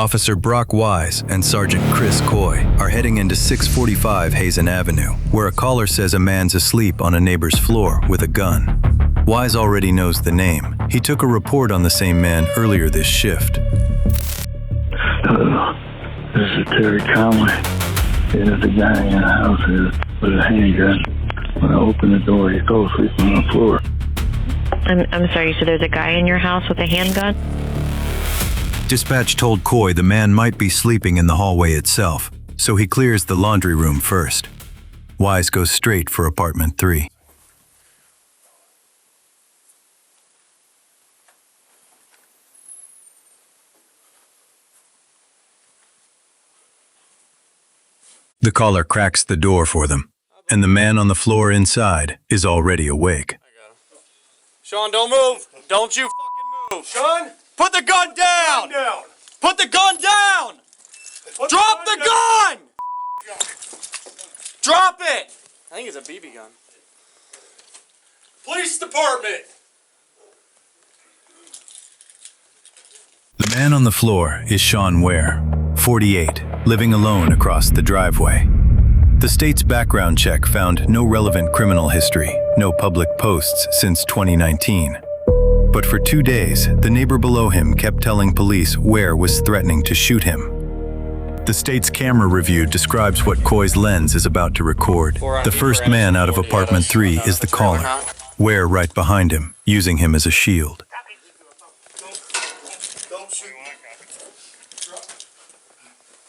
Officer Brock Wise and Sergeant Cris Coy are heading into 645 Hazen Avenue, where a caller says a man's asleep on a neighbor's floor with a gun. Wise already knows the name. He took a report on the same man earlier this shift. Hello, this is Terry Conway. There's a guy in the house here with a handgun. When I open the door, he goes sleeping on the floor. I'm sorry, so there's a guy in your house with a handgun? Dispatch told Coy the man might be sleeping in the hallway itself, so he clears the laundry room first. Wise goes straight for apartment 3. The caller cracks the door for them, and the man on the floor inside is already awake. Shawn, don't move! Don't you fucking move! Shawn, put the gun down! Put the gun down! Drop the gun! Drop it! I think it's a BB gun. Police department! The man on the floor is Shawn Ware, 48, living alone across the driveway. The state's background check found no relevant criminal history, no public posts since 2019. But for 2 days, the neighbor below him kept telling police Ware was threatening to shoot him. The state's camera review describes what Coy's lens is about to record. The first man out of apartment 3 is the caller, Ware right behind him, using him as a shield. Don't shoot me.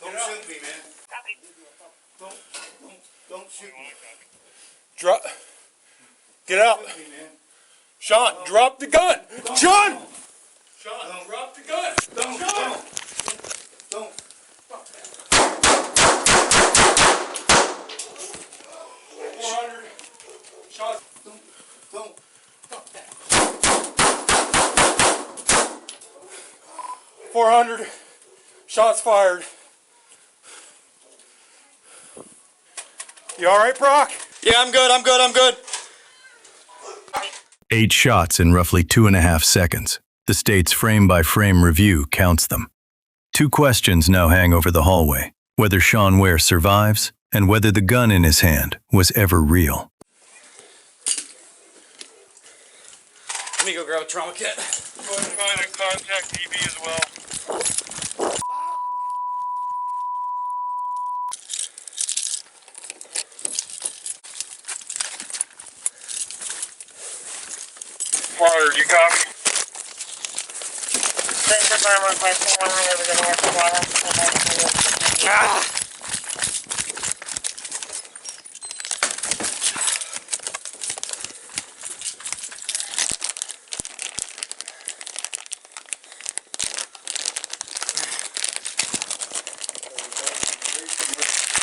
Don't shoot me, man. Don't shoot me. Drop. Get out. Shawn, drop the gun. Shawn, drop the gun. Don't. 400. Shawn, don't. 400. Shots fired. You all right, Brock? Yeah, I'm good. 8 shots in roughly 2.5 seconds. The state's frame-by-frame review counts them. 2 questions now hang over the hallway: whether Shawn Ware survives and whether the gun in his hand was ever real. Let me go grab a trauma kit. Go ahead and contact BB as well. Water, you copy?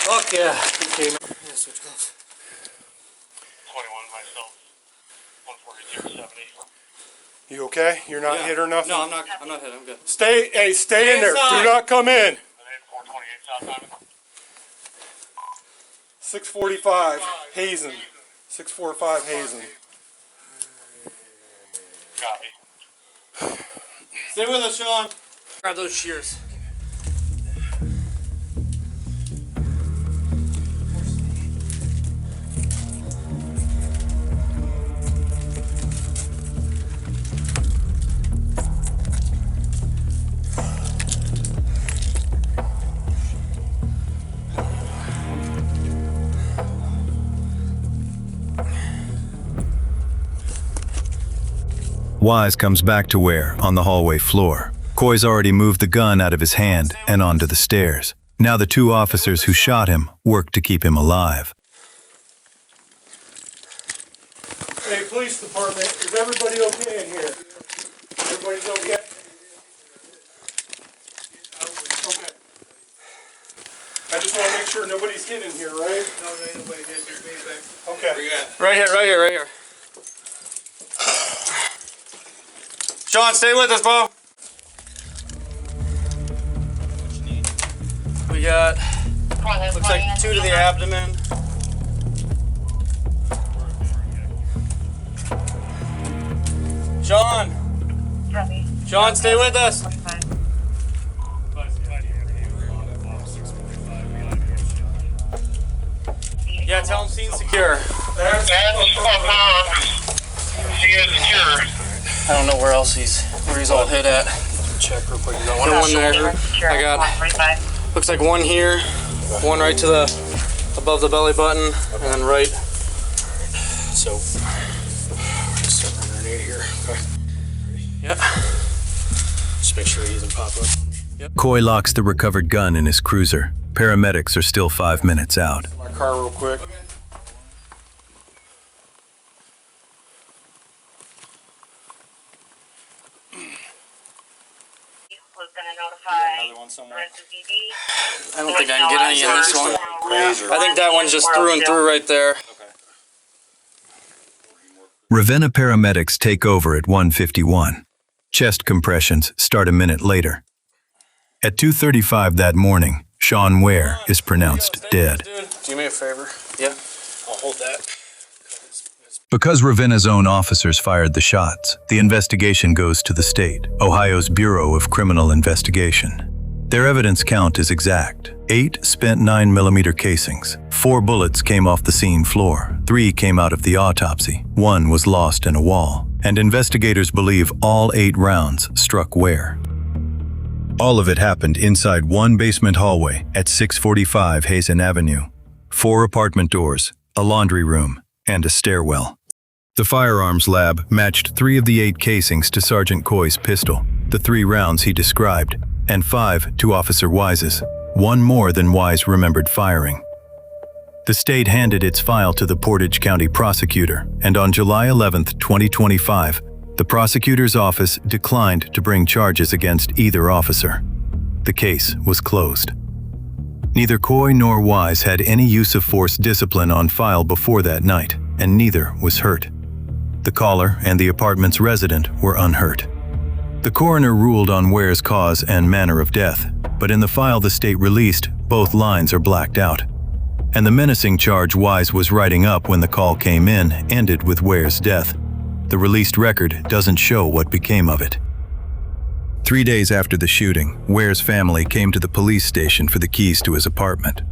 Fuck yeah. Okay, man. Yeah, switch gloves. 21 myself. 142-70. You okay? You're not hit or nothing? No, I'm not hit. I'm good. Stay in there. inside. Do not come in. 428 South Avenue. 645 Hazen. 645 Hazen. Copy. Stay with us, Shawn. Grab those shears. Wise comes back to Ware on the hallway floor. Coy's already moved the gun out of his hand and onto the stairs. Now the 2 officers who shot him work to keep him alive. Hey, police department, is everybody okay in here? Everybody's okay? Okay. I just want to make sure nobody's hit in here, right? No, nobody hit here. Okay. Right here. Shawn, stay with us, Bo. We got, looks like 2 to the abdomen. Shawn! Shawn, stay with us! Yeah, tell him scene secure. That's he is secure. I don't know where he's all hit at. Check real quick. You got one there. I got, looks like one here, one right to the, above the belly button, and then right. So, just set underneath here. Okay. Yep. Just make sure he doesn't pop up. Yep. Coy locks the recovered gun in his cruiser. Paramedics are still 5 minutes out. My car real quick. Another one somewhere. I don't think I can get any in this one. I think that one's just through and through right there. Ravenna paramedics take over at 1:51. Chest compressions start a minute later. At 2:35 that morning, Shawn Ware is pronounced dead. Do me a favor. Yeah, I'll hold that. Because Ravenna's own officers fired the shots, the investigation goes to the state, Ohio's Bureau of Criminal Investigation. Their evidence count is exact. 8 spent 9mm casings. 4 bullets came off the scene floor. 3 came out of the autopsy. 1 was lost in a wall. And investigators believe all 8 rounds struck Ware. All of it happened inside one basement hallway at 645 Hazen Avenue. 4 apartment doors, a laundry room, and a stairwell. The firearms lab matched 3 of the 8 casings to Sergeant Coy's pistol, the 3 rounds he described, and 5 to Officer Wise's, 1 more than Wise remembered firing. The state handed its file to the Portage County prosecutor, and on July 11, 2025, the prosecutor's office declined to bring charges against either officer. The case was closed. Neither Coy nor Wise had any use of force discipline on file before that night, and neither was hurt. The caller and the apartment's resident were unhurt. The coroner ruled on Ware's cause and manner of death, but in the file the state released, both lines are blacked out. And the menacing charge Wise was writing up when the call came in ended with Ware's death. The released record doesn't show what became of it. 3 days after the shooting, Ware's family came to the police station for the keys to his apartment.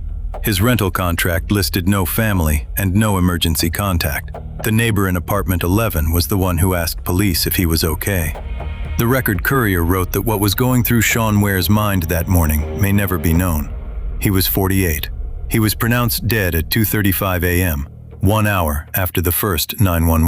His rental contract listed no family and no emergency contact. The neighbor in apartment 11 was the one who asked police if he was okay. The Record Courier wrote that what was going through Shawn Ware's mind that morning may never be known. He was 48. He was pronounced dead at 2:35 a.m., 1 hour after the first 911